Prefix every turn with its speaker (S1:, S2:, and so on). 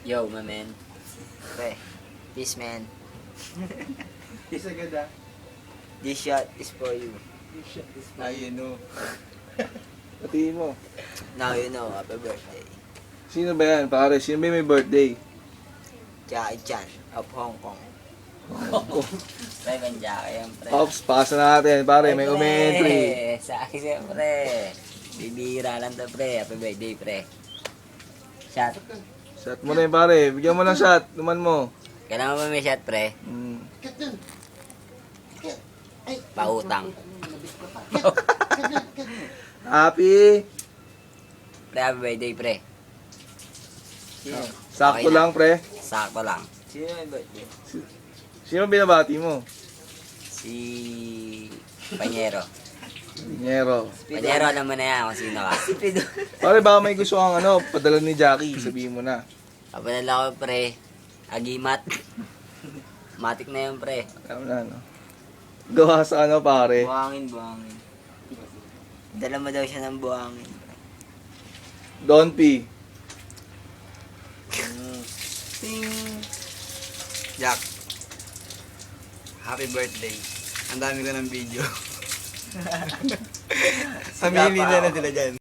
S1: Yo, my man. Pre, peace man.
S2: Peace agad ah.
S1: This shot is for you.
S2: Ayun no.
S3: Patiin mo.
S1: Now you know, happy birthday.
S3: Sino ba yan, pare? Sino ba may birthday?
S1: Jackie Chan of Hong Kong. Pre, man Jackie yan, pre.
S3: Ops, pasa na natin. Pare, may umi-entry.
S1: Sa akin siya, pre. Bibira lang to, pre. Happy birthday, pre. Shot.
S3: Shot mo na yun, pare. Bigyan mo ng shot. Luman mo.
S1: Kailangan mo may shot, pre. Pautang.
S3: Happy.
S1: Pre, happy birthday, pre.
S3: Sakto
S1: Okay na.
S3: lang, pre.
S1: Sakto lang. Sino may birthday?
S3: Sino binabati mo?
S1: Si Panyero.
S3: Nyero.
S1: Panyero, alam mo na yan kung sino ka.
S3: Pare, baka may gusto kang padala ni Jackie. Sabihin mo na.
S1: Kapanala ko, pre. Agimat. Matik na yun, pre.
S3: Alam na, no? Gawa sa pare.
S1: Buhangin. Dala mo daw siya ng buhangin.
S3: Don P.
S2: Jack. Happy birthday. Ang dami ko ng video. Aminin na sila dyan.